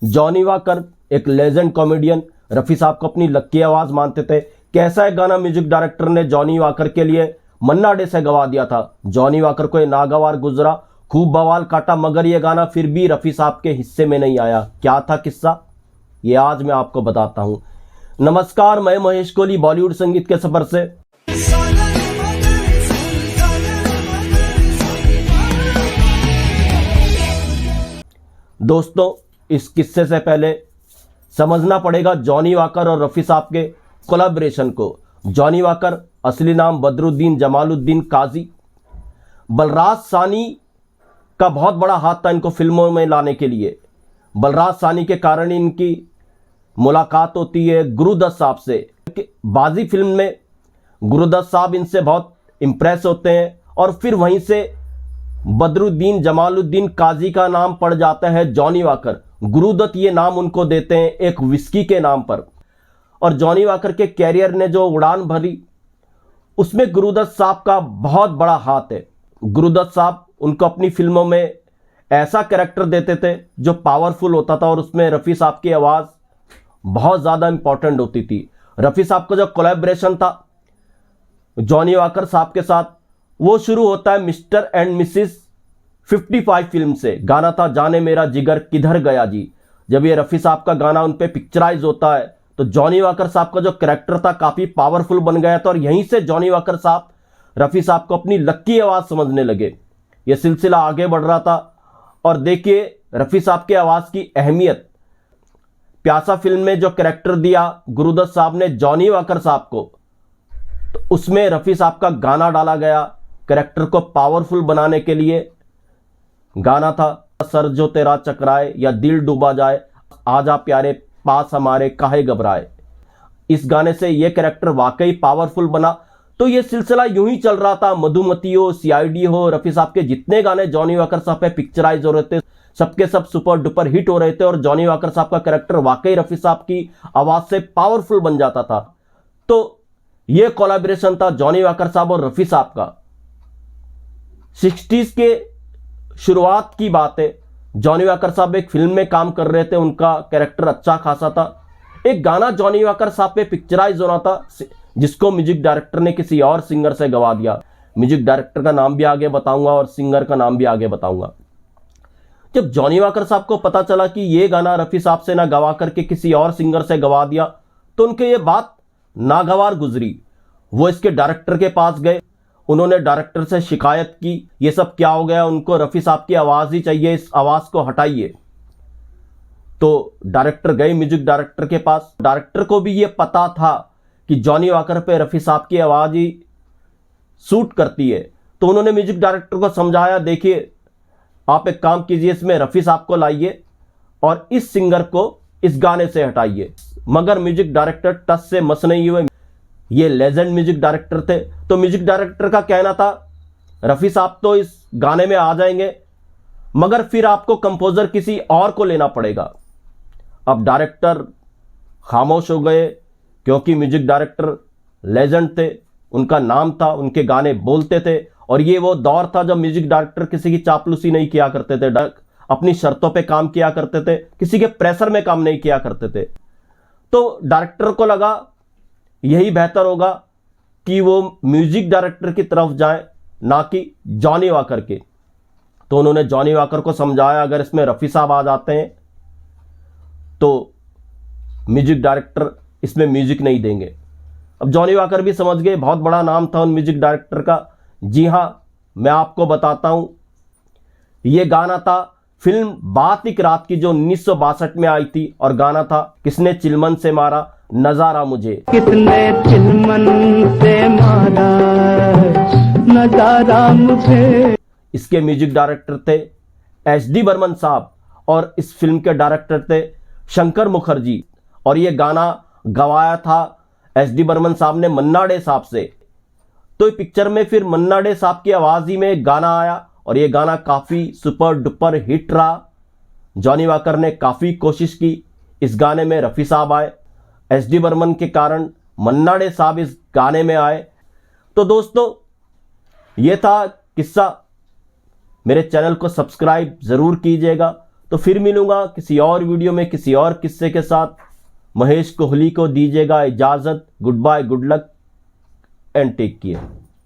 Johnny walker एक legend comedian Rafi साहब को अपनी लक्की आवाज़ मानते थे। कैसा एक गाना म्यूजिक डायरेक्टर ने जॉनी वॉकर के लिए मन्ना डे से गवा दिया था। जॉनी वॉकर को ये नागवार गुजरा, खूब बवाल काटा, मगर ये गाना फिर भी रफ़ी साहब के हिस्से में नहीं आया। क्या था किस्सा, ये आज मैं आपको बताता हूँ। नमस्कार, मैं महेश कोहली बॉलीवुड संगीत के सफर से। दोस्तों, इस किस्से से पहले समझना पड़ेगा जॉनी वॉकर और रफ़ी साहब के कोलैबोरेशन को। जॉनी वॉकर असली नाम बदरुद्दीन जमालुद्दीन काजी। बलराज सानी का बहुत बड़ा हाथ था इनको फिल्मों में लाने के लिए। बलराज सानी के कारण इनकी मुलाकात होती है गुरुदत्त साहब से। बाजी फिल्म में गुरुदत्त साहब इनसे बहुत इम्प्रेस होते हैं और फिर वहीं से बदरुद्दीन जमालुद्दीन काजी का नाम पड़ जाता है जॉनी वॉकर। गुरुदत्त ये नाम उनको देते हैं एक विस्की के नाम पर। और जॉनी वॉकर के कैरियर ने जो उड़ान भरी उसमें गुरुदत्त साहब का बहुत बड़ा हाथ है। गुरुदत्त साहब उनको अपनी फिल्मों में ऐसा कैरेक्टर देते थे जो पावरफुल होता था और उसमें रफ़ी साहब की आवाज़ बहुत ज़्यादा इंपॉर्टेंट होती थी। रफ़ी साहब का जो कोलैबोरेशन था जॉनी वॉकर साहब के साथ वो शुरू होता है मिस्टर एंड मिसिस 55 फिल्म से। गाना था जाने मेरा जिगर किधर गया जी। जब ये रफ़ी साहब का गाना उन पे पिक्चराइज होता है तो जॉनी वॉकर साहब का जो कैरेक्टर था काफ़ी पावरफुल बन गया था और यहीं से जॉनी वॉकर साहब रफ़ी साहब को अपनी लक्की आवाज़ समझने लगे। ये सिलसिला आगे बढ़ रहा था और देखिए रफ़ी साहब के आवाज़ की अहमियत। प्यासा फिल्म में जो कैरेक्टर दिया गुरुदत्त साहब ने जॉनी वॉकर साहब को, तो उसमें रफ़ी साहब का गाना डाला गया कैरेक्टर को पावरफुल बनाने के लिए। गाना था सर जो तेरा चकराए या दिल डूबा जाए, आजा प्यारे पास हमारे काहे घबराए। इस गाने से ये कैरेक्टर वाकई पावरफुल बना। तो ये सिलसिला यूं ही चल रहा था। मधुमती हो, सीआईडी हो, रफ़ी साहब के जितने गाने जॉनी वॉकर साहब पे पिक्चराइज हो रहे थे सबके सब सुपर डुपर हिट हो रहे थे और जॉनी वॉकर साहब का कैरेक्टर वाकई रफ़ी साहब की आवाज़ से पावरफुल बन जाता था। तो ये कोलैबोरेशन था जॉनी वॉकर साहब और रफ़ी साहब का। 60s के शुरुआत की बात है। जॉनी वॉकर साहब एक फिल्म में काम कर रहे थे, उनका कैरेक्टर अच्छा खासा था। एक गाना जॉनी वॉकर साहब पे पिक्चराइज होना था जिसको म्यूजिक डायरेक्टर ने किसी और सिंगर से गवा दिया। म्यूजिक डायरेक्टर का नाम भी आगे बताऊंगा और सिंगर का नाम भी आगे बताऊंगा। जब जॉनी वॉकर साहब को पता चला कि ये गाना रफ़ी साहब से ना गवा करके किसी और सिंगर से गवा दिया तो उनके ये बात नागवार गुजरी। वो इसके डायरेक्टर के पास गए, उन्होंने डायरेक्टर से शिकायत की ये सब क्या हो गया, उनको रफ़ी साहब की आवाज़ ही चाहिए, इस आवाज़ को हटाइए। तो डायरेक्टर गए म्यूजिक डायरेक्टर के पास। डायरेक्टर को भी ये पता था कि जॉनी वॉकर पे रफ़ी साहब की आवाज़ ही सूट करती है। तो उन्होंने म्यूजिक डायरेक्टर को समझाया, देखिए आप एक काम कीजिए, इसमें रफ़ी साहब को लाइए और इस सिंगर को इस गाने से हटाइए। मगर म्यूजिक डायरेक्टर टस से मस नहीं हुए। ये लेजेंड म्यूजिक डायरेक्टर थे। तो म्यूजिक डायरेक्टर का कहना था रफ़ी साहब तो इस गाने में आ जाएंगे मगर फिर आपको कंपोजर किसी और को लेना पड़ेगा। अब डायरेक्टर खामोश हो गए क्योंकि म्यूजिक डायरेक्टर लेजेंड थे, उनका नाम था, उनके गाने बोलते थे और ये वो दौर था जब म्यूजिक डायरेक्टर किसी की चापलूसी नहीं किया करते थे, अपनी शर्तों पे काम किया करते थे, किसी के प्रेशर में काम नहीं किया करते थे। तो डायरेक्टर को लगा यही बेहतर होगा कि वो म्यूजिक डायरेक्टर की तरफ जाए ना कि जॉनी वॉकर के। तो उन्होंने जॉनी वॉकर को समझाया अगर इसमें रफ़ी साहब आ जाते हैं तो म्यूजिक डायरेक्टर इसमें म्यूजिक नहीं देंगे। अब जॉनी वॉकर भी समझ गए, बहुत बड़ा नाम था उन म्यूजिक डायरेक्टर का। जी हाँ, मैं आपको बताता हूं, ये गाना था फिल्म बात एक रात की जो 1962 में आई थी और गाना था किसने चिलमन से मारा नजारा मुझे। किसने चिलमन से मारा नजारा मुझे। इसके म्यूजिक डायरेक्टर थे एच.डी. बर्मन साहब और इस फिल्म के डायरेक्टर थे शंकर मुखर्जी और ये गाना गवाया था एच.डी. बर्मन साहब ने मन्ना डे साहब से। तो पिक्चर में फिर मन्ना डे साहब की आवाज़ ही में गाना आया और ये गाना काफ़ी सुपर डुपर हिट रहा। जॉनी वॉकर ने काफ़ी कोशिश की, इस गाने में रफ़ी साहब आए, एच.डी. बर्मन के कारण मन्ना डे साहब इस गाने में आए। तो दोस्तों ये था किस्सा। मेरे चैनल को सब्सक्राइब ज़रूर कीजिएगा। तो फिर मिलूंगा किसी और वीडियो में किसी और किस्से के साथ। महेश कोहली को दीजिएगा इजाज़त। Goodbye, good luck and take care.